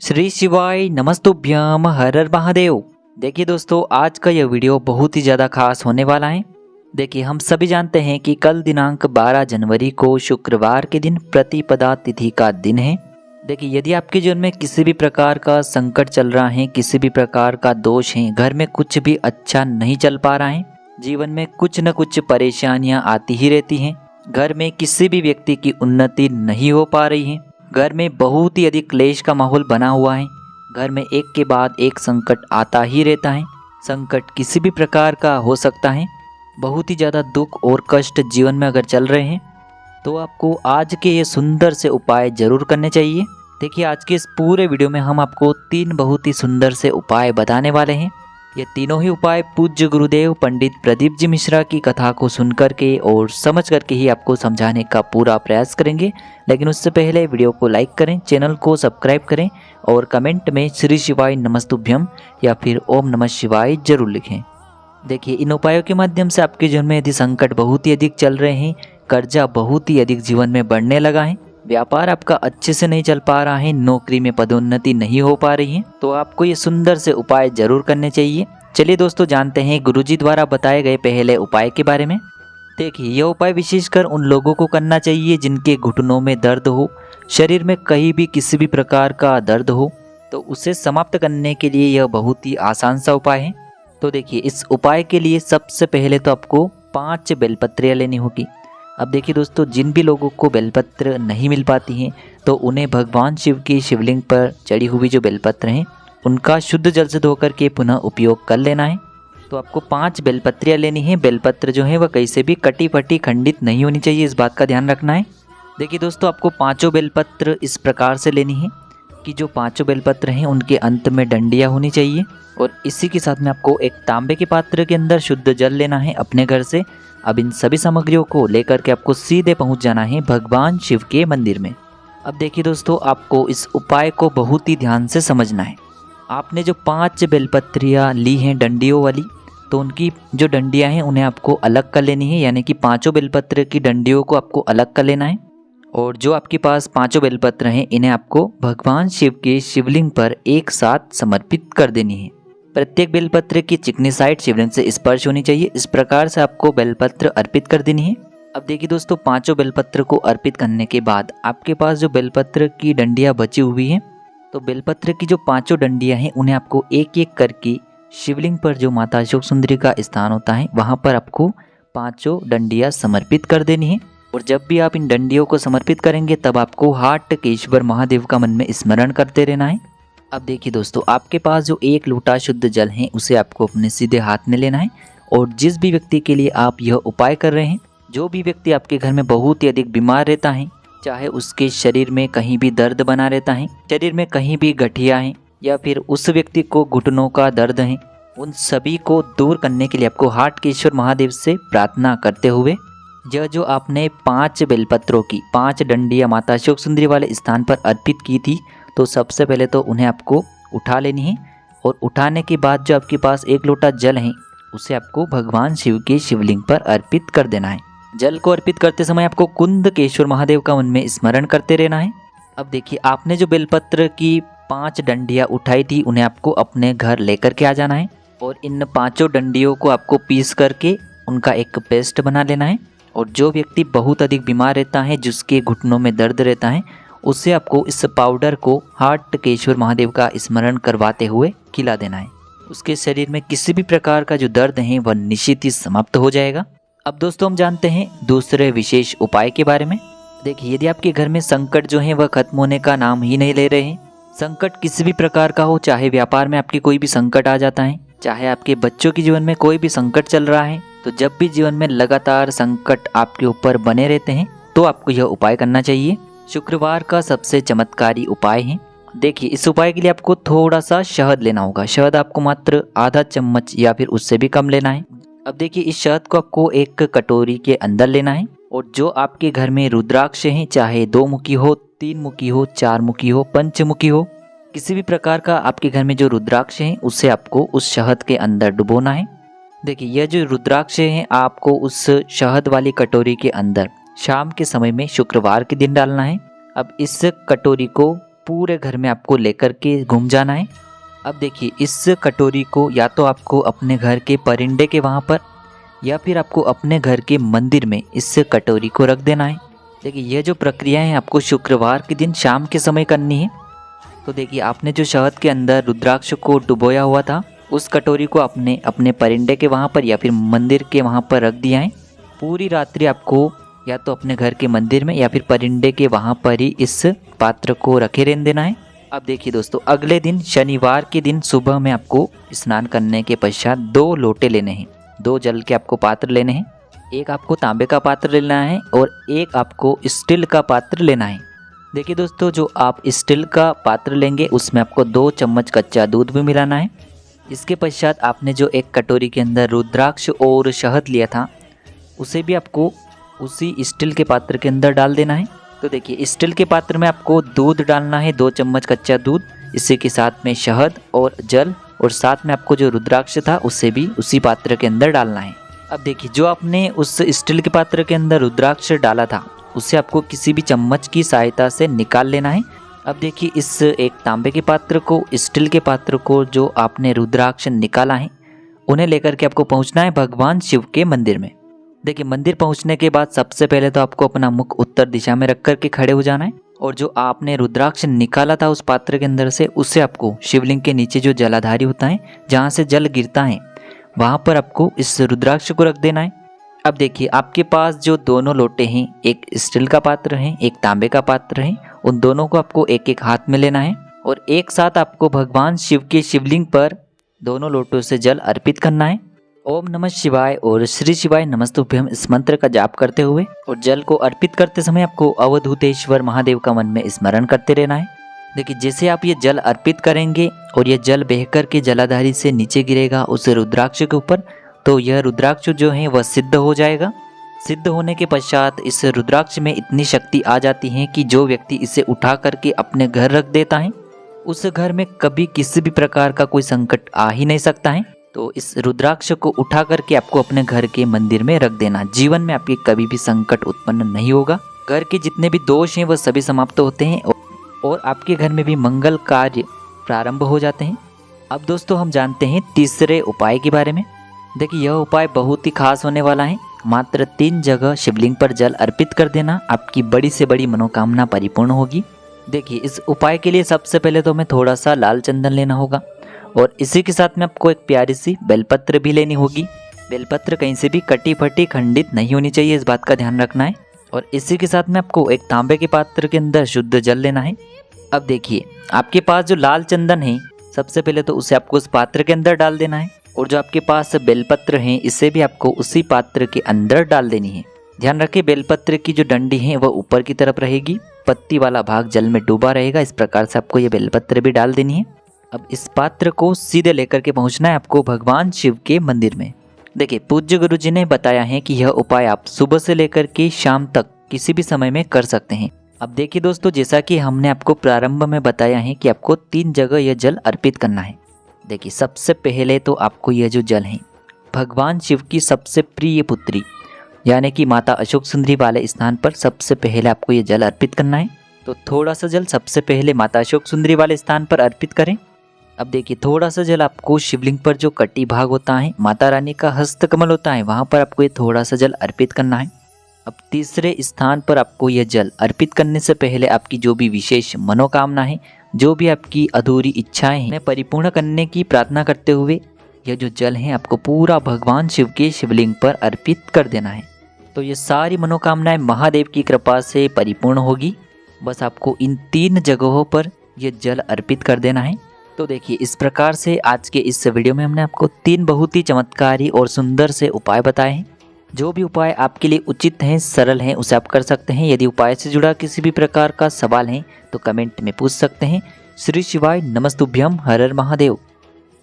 श्री शिवाय नमस्तुभ्यम हर हर महादेव। देखिए दोस्तों, आज का यह वीडियो बहुत ही ज़्यादा खास होने वाला है। देखिए, हम सभी जानते हैं कि कल दिनांक 12 जनवरी को शुक्रवार के दिन प्रतिपदा तिथि का दिन है। देखिए, यदि आपके जीवन में किसी भी प्रकार का संकट चल रहा है, किसी भी प्रकार का दोष है, घर में कुछ भी अच्छा नहीं चल पा रहा है, जीवन में कुछ न कुछ परेशानियां आती ही रहती हैं, घर में किसी भी व्यक्ति की उन्नति नहीं हो पा रही है, घर में बहुत ही अधिक क्लेश का माहौल बना हुआ है, घर में एक के बाद एक संकट आता ही रहता है। संकट किसी भी प्रकार का हो सकता है। बहुत ही ज़्यादा दुख और कष्ट जीवन में अगर चल रहे हैं तो आपको आज के ये सुंदर से उपाय जरूर करने चाहिए। देखिए, आज के इस पूरे वीडियो में हम आपको 3 बहुत ही सुंदर से उपाय बताने वाले हैं। ये तीनों ही उपाय पूज्य गुरुदेव पंडित प्रदीप जी मिश्रा की कथा को सुन करके और समझ करके ही आपको समझाने का पूरा प्रयास करेंगे। लेकिन उससे पहले वीडियो को लाइक करें, चैनल को सब्सक्राइब करें और कमेंट में श्री शिवाय नमस्तुभ्यम या फिर ओम नमः शिवाय जरूर लिखें। देखिए, इन उपायों के माध्यम से आपके जीवन में यदि संकट बहुत ही अधिक चल रहे हैं, कर्जा बहुत ही अधिक जीवन में बढ़ने लगा है, व्यापार आपका अच्छे से नहीं चल पा रहा है, नौकरी में पदोन्नति नहीं हो पा रही है, तो आपको ये सुंदर से उपाय जरूर करने चाहिए। चलिए दोस्तों, जानते हैं गुरुजी द्वारा बताए गए पहले उपाय के बारे में। देखिए, यह उपाय विशेषकर उन लोगों को करना चाहिए जिनके घुटनों में दर्द हो, शरीर में कहीं भी किसी भी प्रकार का दर्द हो, तो उसे समाप्त करने के लिए यह बहुत ही आसान सा उपाय है। तो देखिए, इस उपाय के लिए सबसे पहले तो आपको 5 बेलपत्रियाँ लेनी होगी। अब देखिए दोस्तों, जिन भी लोगों को बेलपत्र नहीं मिल पाती हैं तो उन्हें भगवान शिव की शिवलिंग पर चढ़ी हुई जो बेलपत्र हैं उनका शुद्ध जल से धोकर के पुनः उपयोग कर लेना है। तो आपको 5 बेलपत्रियाँ लेनी है। बेलपत्र जो है वह कहीं से भी कटी फटी खंडित नहीं होनी चाहिए, इस बात का ध्यान रखना है। देखिए दोस्तों, आपको 5 बेलपत्र इस प्रकार से लेनी है कि जो 5 बेलपत्र हैं उनके अंत में डंडियाँ होनी चाहिए। और इसी के साथ में आपको एक तांबे के पात्र के अंदर शुद्ध जल लेना है अपने घर से। अब इन सभी सामग्रियों को लेकर के आपको सीधे पहुंच जाना है भगवान शिव के मंदिर में। अब देखिए दोस्तों, आपको इस उपाय को बहुत ही ध्यान से समझना है। आपने जो 5 बेलपत्रियाँ ली हैं डंडियों वाली, तो उनकी जो डंडियाँ हैं उन्हें आपको अलग कर लेनी है, यानी कि 5 बेलपत्र की डंडियों को आपको अलग कर लेना है। और जो आपके पास 5 बेलपत्र हैं इन्हें आपको भगवान शिव के शिवलिंग पर एक साथ समर्पित कर देनी है। प्रत्येक बेलपत्र की चिकनी साइड शिवलिंग से स्पर्श होनी चाहिए। इस प्रकार से आपको बेलपत्र अर्पित कर देनी है। अब देखिए दोस्तों, 5 बेलपत्र को अर्पित करने के बाद आपके पास जो बेलपत्र की डंडियाँ बची हुई हैं, तो बेलपत्र की जो 5 डंडियाँ हैं उन्हें आपको एक एक करके शिवलिंग पर जो माता अशोक सुंदरी का स्थान होता है वहाँ पर आपको 5 डंडियाँ समर्पित कर देनी है। और जब भी आप इन डंडियों को समर्पित करेंगे तब आपको हाटकेश्वर महादेव का मन में स्मरण करते रहना है। अब देखिए दोस्तों, आपके पास जो 1 लोटा शुद्ध जल है उसे आपको अपने सीधे हाथ में लेना है। और जिस भी व्यक्ति के लिए आप यह उपाय कर रहे हैं, जो भी व्यक्ति आपके घर में बहुत ही अधिक बीमार रहता है, चाहे उसके शरीर में कहीं भी दर्द बना रहता है, शरीर में कहीं भी गठिया है, या फिर उस व्यक्ति को घुटनों का दर्द है, उन सभी को दूर करने के लिए आपको हाटकेश्वर महादेव से प्रार्थना करते हुए यह जो आपने 5 बेलपत्रों की 5 डंडियाँ माता अशोक सुंदरी वाले स्थान पर अर्पित की थी, तो सबसे पहले तो उन्हें आपको उठा लेनी है। और उठाने के बाद जो आपके पास 1 लोटा जल है उसे आपको भगवान शिव के शिवलिंग पर अर्पित कर देना है। जल को अर्पित करते समय आपको कुंदकेश्वर महादेव का मन में स्मरण करते रहना है। अब देखिए, आपने जो बेलपत्र की 5 डंडियाँ उठाई थी उन्हें आपको अपने घर लेकर के आ जाना है। और इन 5 डंडियों को आपको पीस करके उनका एक पेस्ट बना लेना है। और जो व्यक्ति बहुत अधिक बीमार रहता है, जिसके घुटनों में दर्द रहता है, उससे आपको इस पाउडर को हाटकेश्वर महादेव का स्मरण करवाते हुए खिला देना है। उसके शरीर में किसी भी प्रकार का जो दर्द है वह निश्चित ही समाप्त हो जाएगा। अब दोस्तों, हम जानते हैं दूसरे विशेष उपाय के बारे में। देखिए, यदि आपके घर में संकट जो है वह खत्म होने का नाम ही नहीं ले रहे हैं, संकट किसी भी प्रकार का हो, चाहे व्यापार में आपके कोई भी संकट आ जाता है, चाहे आपके बच्चों के जीवन में कोई भी संकट चल रहा है, तो जब भी जीवन में लगातार संकट आपके ऊपर बने रहते हैं तो आपको यह उपाय करना चाहिए। शुक्रवार का सबसे चमत्कारी उपाय है। देखिए, इस उपाय के लिए आपको थोड़ा सा शहद लेना होगा। शहद आपको मात्र आधा चम्मच या फिर उससे भी कम लेना है। अब देखिए, इस शहद को आपको एक कटोरी के अंदर लेना है। और जो आपके घर में रुद्राक्ष हैं, चाहे 2 मुखी हो, 3 मुखी हो, 4 मुखी हो, पंचमुखी हो, किसी भी प्रकार का आपके घर में जो रुद्राक्ष हैं उसे आपको उस शहद के अंदर डुबोना है। देखिए, यह जो रुद्राक्ष हैं आपको उस शहद वाली कटोरी के अंदर शाम के समय में शुक्रवार के दिन डालना है। अब इस कटोरी को पूरे घर में आपको लेकर के घूम जाना है। अब देखिए इस कटोरी को या तो आपको अपने घर के परिंदे के वहाँ पर या फिर आपको अपने घर के मंदिर में इस कटोरी को रख देना है। देखिए यह जो प्रक्रिया है आपको शुक्रवार के दिन शाम के समय करनी है। तो देखिए आपने जो शहद के अंदर रुद्राक्ष को डुबोया हुआ था उस कटोरी को आपने अपने परिंदे के वहाँ पर या फिर मंदिर के वहाँ पर रख दिया है। पूरी रात्रि आपको या तो अपने घर के मंदिर में या फिर परिंदे के वहाँ पर ही इस पात्र को रखे रहने देना है। अब देखिए दोस्तों अगले दिन शनिवार के दिन सुबह में आपको स्नान करने के पश्चात 2 लोटे लेने हैं, 2 जल के आपको पात्र लेने हैं। एक आपको तांबे का पात्र लेना है और एक आपको स्टील का पात्र लेना है। देखिए दोस्तों जो आप स्टील का पात्र लेंगे उसमें आपको 2 चम्मच कच्चा दूध भी मिलाना है। इसके पश्चात आपने जो एक कटोरी के अंदर रुद्राक्ष और शहद लिया था उसे भी आपको उसी स्टील के पात्र के अंदर डाल देना है। तो देखिए स्टील के पात्र में आपको दूध डालना है, 2 चम्मच कच्चा दूध, इसी के साथ में शहद और जल, और साथ में आपको जो रुद्राक्ष था उसे भी उसी पात्र के अंदर डालना है। अब देखिए जो आपने उस स्टील के पात्र के अंदर रुद्राक्ष डाला था उसे आपको किसी भी चम्मच की सहायता से निकाल लेना है। अब देखिए इस एक तांबे के पात्र को, स्टील के पात्र को जो आपने रुद्राक्ष निकाला है उन्हें लेकर के आपको पहुंचना है भगवान शिव के मंदिर में। देखिए मंदिर पहुंचने के बाद सबसे पहले तो आपको अपना मुख उत्तर दिशा में रख कर के खड़े हो जाना है और जो आपने रुद्राक्ष निकाला था उस पात्र के अंदर से उसे आपको शिवलिंग के नीचे जो जलाधारी होता है जहाँ से जल गिरता है वहाँ पर आपको इस रुद्राक्ष को रख देना है। अब देखिए आपके पास जो दोनों लोटे हैं, एक स्टील का पात्र है एक तांबे का पात्र है, उन दोनों को आपको एक एक हाथ में लेना है और एक साथ आपको भगवान शिव के शिवलिंग पर दोनों लोटों से जल अर्पित करना है। ओम नमः शिवाय और श्री शिवाय नमस्तुभ्यम इस मंत्र का जाप करते हुए और जल को अर्पित करते समय आपको अवधूतेश्वर महादेव का मन में स्मरण करते रहना है। देखिए जैसे आप ये जल अर्पित करेंगे और ये जल बहकर के जलाधारी से नीचे गिरेगा उस रुद्राक्ष के ऊपर, तो यह रुद्राक्ष जो है वह सिद्ध हो जाएगा। सिद्ध होने के पश्चात इस रुद्राक्ष में इतनी शक्ति आ जाती है कि जो व्यक्ति इसे उठा करके अपने घर रख देता है उस घर में कभी किसी भी प्रकार का कोई संकट आ ही नहीं सकता है। तो इस रुद्राक्ष को उठा करके आपको अपने घर के मंदिर में रख देना। जीवन में आपके कभी भी संकट उत्पन्न नहीं होगा, घर के जितने भी दोष हैं वह सभी समाप्त होते हैं और आपके घर में भी मंगल कार्य प्रारंभ हो जाते हैं। अब दोस्तों हम जानते हैं तीसरे उपाय के बारे में। देखिए यह उपाय बहुत ही खास होने वाला है। मात्र 3 जगह शिवलिंग पर जल अर्पित कर देना, आपकी बड़ी से बड़ी मनोकामना परिपूर्ण होगी। देखिए इस उपाय के लिए सबसे पहले तो हमें थोड़ा सा लाल चंदन लेना होगा और इसी के साथ में आपको एक प्यारी सी बेलपत्र भी लेनी होगी। बेलपत्र कहीं से भी कटी फटी खंडित नहीं होनी चाहिए, इस बात का ध्यान रखना है। और इसी के साथ में आपको एक तांबे के पात्र के अंदर शुद्ध जल लेना है। अब देखिए आपके पास जो लाल चंदन है सबसे पहले तो उसे आपको उस पात्र के अंदर डाल देना है और जो आपके पास बेलपत्र है इसे भी आपको उसी पात्र के अंदर डाल देनी है। ध्यान रखें बेलपत्र की जो डंडी है वह ऊपर की तरफ रहेगी, पत्ती वाला भाग जल में डूबा रहेगा। इस प्रकार से आपको ये बेलपत्र भी डाल देनी है। अब इस पात्र को सीधे लेकर के पहुंचना है आपको भगवान शिव के मंदिर में। देखिए पूज्य गुरु जी ने बताया है कि यह उपाय आप सुबह से लेकर के शाम तक किसी भी समय में कर सकते हैं। अब देखिए दोस्तों जैसा कि हमने आपको प्रारंभ में बताया है कि आपको 3 जगह यह जल अर्पित करना है। देखिए सबसे पहले तो आपको यह जो जल है भगवान शिव की सबसे प्रिय पुत्री यानी कि माता अशोक सुंदरी वाले स्थान पर सबसे पहले आपको ये जल अर्पित करना है। तो थोड़ा सा जल सबसे पहले माता अशोक सुंदरी वाले स्थान पर अर्पित करें। अब देखिए थोड़ा सा जल आपको शिवलिंग पर जो कटी भाग होता है, माता रानी का हस्त कमल होता है, वहाँ पर आपको ये थोड़ा सा जल अर्पित करना है। अब तीसरे स्थान पर आपको यह जल अर्पित करने से पहले आपकी जो भी विशेष मनोकामना है, जो भी आपकी अधूरी इच्छाएं हैं, उन्हें परिपूर्ण करने की प्रार्थना करते हुए यह जो जल है आपको पूरा भगवान शिव के शिवलिंग पर अर्पित कर देना है। तो ये सारी मनोकामनाएं महादेव की कृपा से परिपूर्ण होगी। बस आपको इन 3 जगहों पर यह जल अर्पित कर देना है। तो देखिए इस प्रकार से आज के इस वीडियो में हमने आपको 3 बहुत ही चमत्कारी और सुंदर से उपाय बताए हैं। जो भी उपाय आपके लिए उचित हैं, सरल हैं, उसे आप कर सकते हैं। यदि उपाय से जुड़ा किसी भी प्रकार का सवाल है तो कमेंट में पूछ सकते हैं। श्री शिवाय नमस्तुभ्यम, हर हर महादेव।